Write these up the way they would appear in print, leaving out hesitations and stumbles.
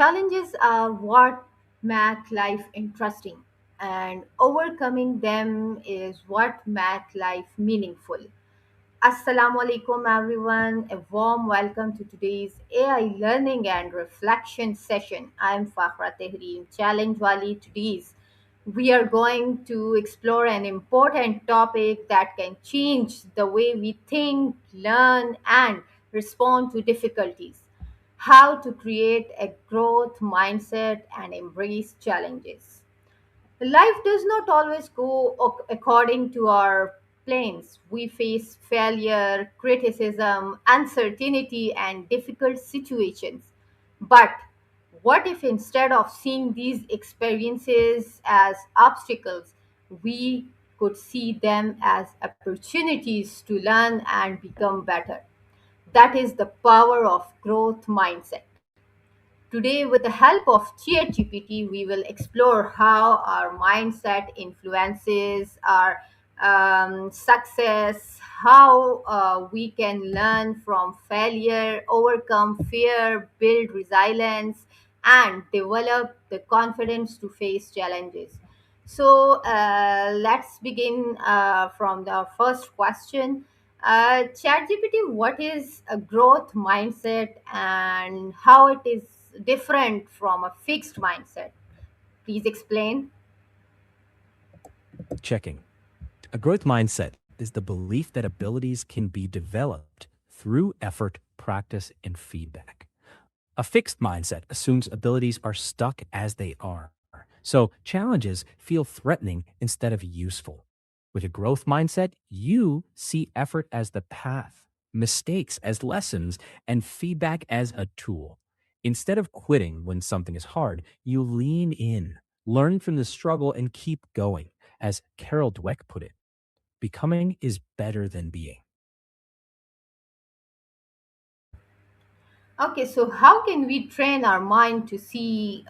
Challenges are what make life interesting, and overcoming them is what make life meaningful. Assalamu alaikum, everyone. A warm welcome to today's AI learning and reflection session. I'm Fakhra Tehrim, Challenge Wali. Today's we are going to explore an important topic that can change the way we think, learn, and respond to difficulties. How to create a growth mindset and embrace challenges. Life does not always go according to our plans. We face failure, criticism, uncertainty, and difficult situations. But what if instead of seeing these experiences as obstacles, we could see them as opportunities to learn and become better? That is the power of growth mindset. Today, with the help of ChatGPT, we will explore how our mindset influences our success, how we can learn from failure, overcome fear, build resilience, and develop the confidence to face challenges. So, let's begin from the first question. ChatGPT, what is a growth mindset and how it is different from a fixed mindset? Please explain. Checking. A growth mindset is the belief that abilities can be developed through effort, practice, and feedback. A fixed mindset assumes abilities are stuck as they are. So challenges feel threatening instead of useful. With a growth mindset, you see effort as the path, mistakes as lessons, and feedback as a tool. Instead of quitting when something is hard, you lean in, learn from the struggle, and keep going. As Carol Dweck put it, becoming is better than being. Okay, so how can we train our mind to see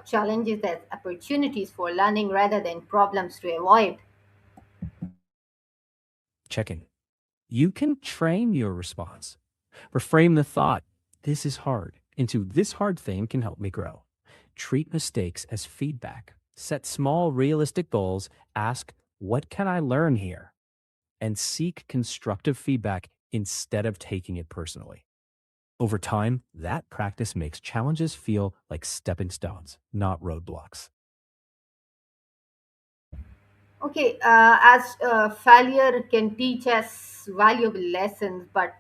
challenges as opportunities for learning rather than problems to avoid? Checking. You can train your response. Reframe the thought, this is hard, into this hard thing can help me grow. Treat mistakes as feedback. Set small, realistic goals. Ask, what can I learn here? And seek constructive feedback instead of taking it personally. Over time, that practice makes challenges feel like stepping stones, not roadblocks. Okay, as failure can teach us valuable lessons, but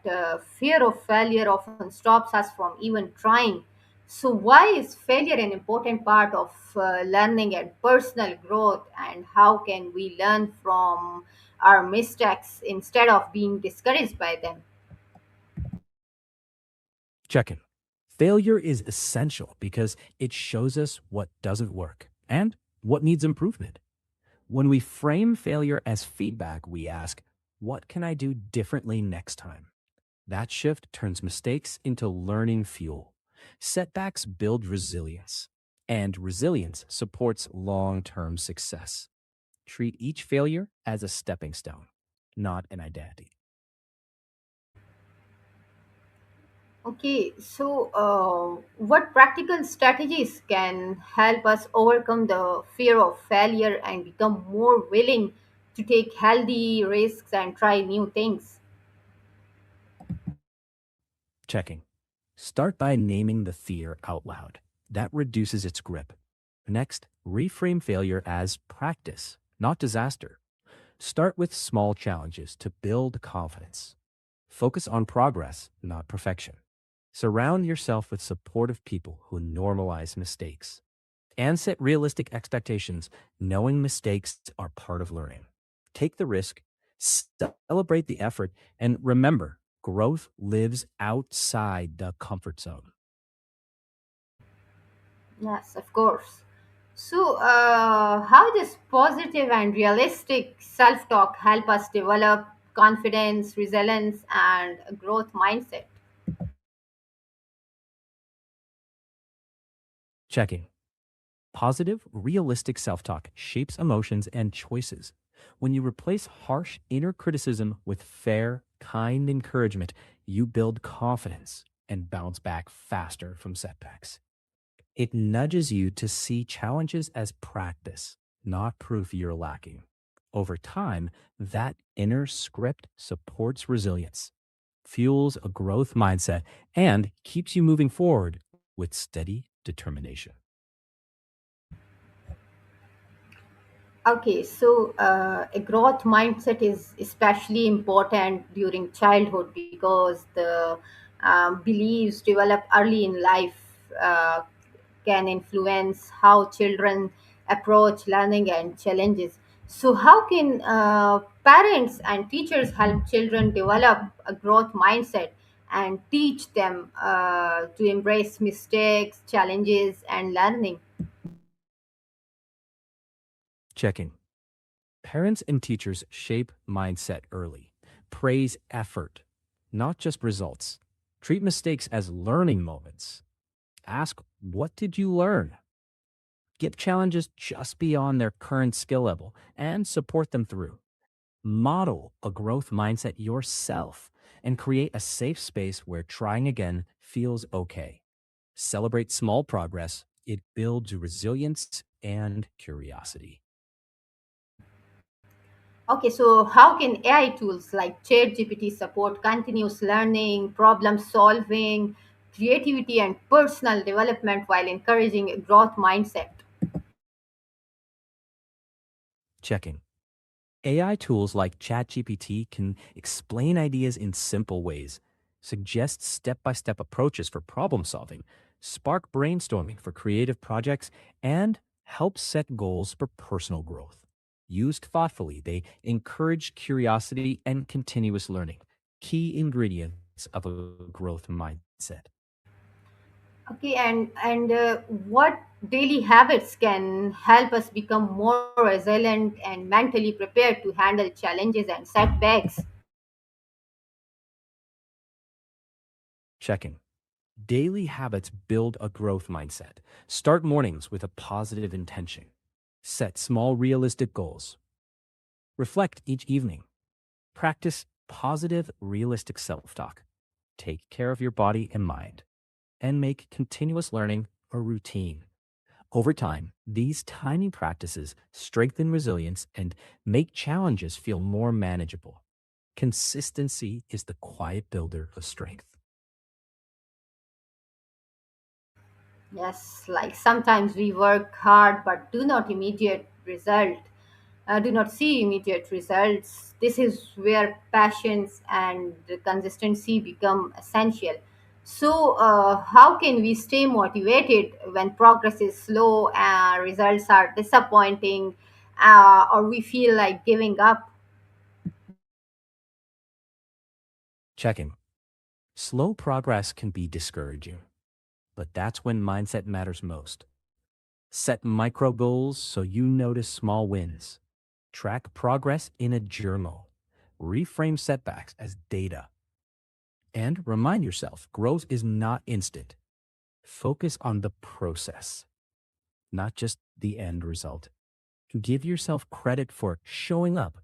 fear of failure often stops us from even trying. So, why is failure an important part of learning and personal growth, and how can we learn from our mistakes instead of being discouraged by them? Check in. Failure is essential because it shows us what doesn't work and what needs improvement. When we frame failure as feedback, we ask, what can I do differently next time? That shift turns mistakes into learning fuel. Setbacks build resilience, and resilience supports long term success. Treat each failure as a stepping stone, not an identity. Okay, so what practical strategies can help us overcome the fear of failure and become more willing to take healthy risks and try new things? Checking. Start by naming the fear out loud. That reduces its grip. Next, reframe failure as practice, not disaster. Start with small challenges to build confidence. Focus on progress, not perfection. Surround yourself with supportive people who normalize mistakes. And set realistic expectations, knowing mistakes are part of learning. Take the risk, celebrate the effort, and remember, growth lives outside the comfort zone. Yes, of course. So, how does positive and realistic self talk help us develop confidence, resilience, and a growth mindset? Checking. Positive, realistic self talk shapes emotions and choices. When you replace harsh inner criticism with fair, kind encouragement, you build confidence and bounce back faster from setbacks. It nudges you to see challenges as practice, not proof you're lacking. Over time, that inner script supports resilience, fuels a growth mindset, and keeps you moving forward with steady determination. Okay, so a growth mindset is especially important during childhood because the beliefs developed early in life uh, can influence how children approach learning and challenges. So, how can parents and teachers help children develop a growth mindset and teach them to embrace mistakes, challenges, and learning? Checking. Parents and teachers shape mindset early. Praise effort, not just results. Treat mistakes as learning moments. Ask, what did you learn? Give challenges just beyond their current skill level and support them through. Model a growth mindset yourself and create a safe space where trying again feels okay. Celebrate small progress. It builds resilience and curiosity. Okay, so how can AI tools like ChatGPT support continuous learning, problem solving, creativity, and personal development while encouraging a growth mindset? Checking. AI tools like ChatGPT can explain ideas in simple ways, suggest step by step approaches for problem solving, spark brainstorming for creative projects, and help set goals for personal growth. Used thoughtfully, they encourage curiosity and continuous learning, key ingredients of a growth mindset. Okay, and what daily habits can help us become more resilient and mentally prepared to handle challenges and setbacks? Checking. Daily habits build a growth mindset. Start mornings with a positive intention. Set small, realistic goals. Reflect each evening. Practice positive, realistic self talk. Take care of your body and mind. And make continuous learning a routine. Over time, these tiny practices strengthen resilience and make challenges feel more manageable. Consistency is the quiet builder of strength. Yes, like sometimes we work hard but do not see immediate results. This is where patience and consistency become essential. So, how can we stay motivated when progress is slow and results are disappointing, or we feel like giving up? Checking. Slow progress can be discouraging, but that's when mindset matters most. Set micro goals so you notice small wins. Track progress in a journal. Reframe setbacks as data. And remind yourself growth is not instant. Focus on the process, not just the end result. Give yourself credit for showing up.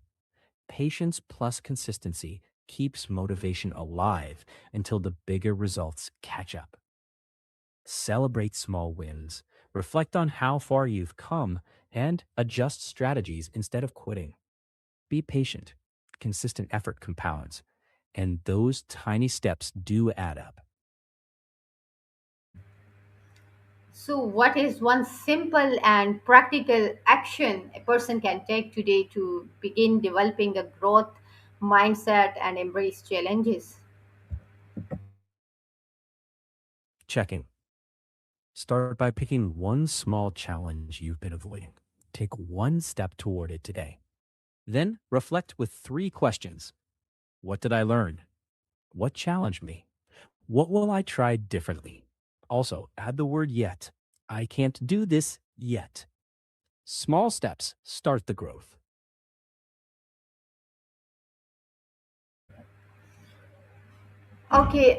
Patience plus consistency keeps motivation alive until the bigger results catch up. Celebrate small wins, reflect on how far you've come, and adjust strategies instead of quitting. Be patient. Consistent effort compounds, and those tiny steps do add up. So, what is one simple and practical action a person can take today to begin developing a growth mindset and embrace challenges? Checking. Start by picking one small challenge you've been avoiding. Take one step toward it today. Then reflect with three questions. What did I learn? What challenged me? What will I try differently? Also, add the word yet. I can't do this yet. Small steps start the growth. Okay,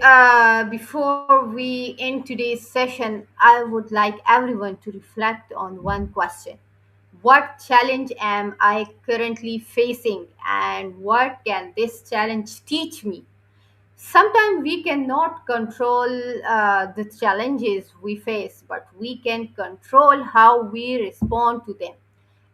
before we end today's session, I would like everyone to reflect on one question. What challenge am I currently facing, and what can this challenge teach me? Sometimes we cannot control the challenges we face, but we can control how we respond to them.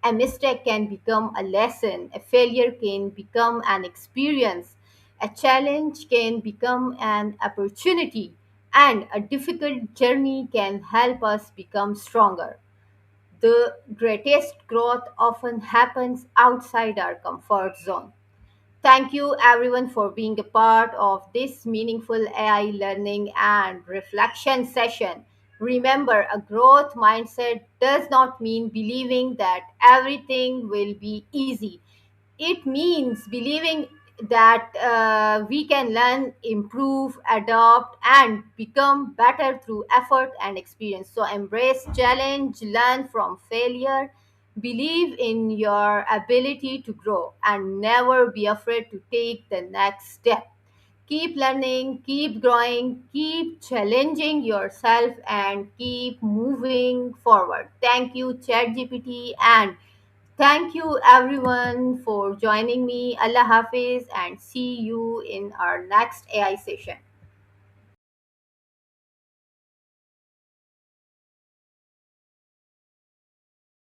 A mistake can become a lesson, a failure can become an experience, a challenge can become an opportunity, and a difficult journey can help us become stronger. The greatest growth often happens outside our comfort zone. Thank you everyone for being a part of this meaningful AI learning and reflection session. Remember, a growth mindset does not mean believing that everything will be easy. It means believing that we can learn, improve, adopt, and become better through effort and experience. So, embrace challenge, learn from failure, believe in your ability to grow, and never be afraid to take the next step. Keep learning, keep growing, keep challenging yourself, and keep moving forward. Thank you, ChatGPT, and thank you everyone for joining me. Allah Hafiz, and see you in our next AI session.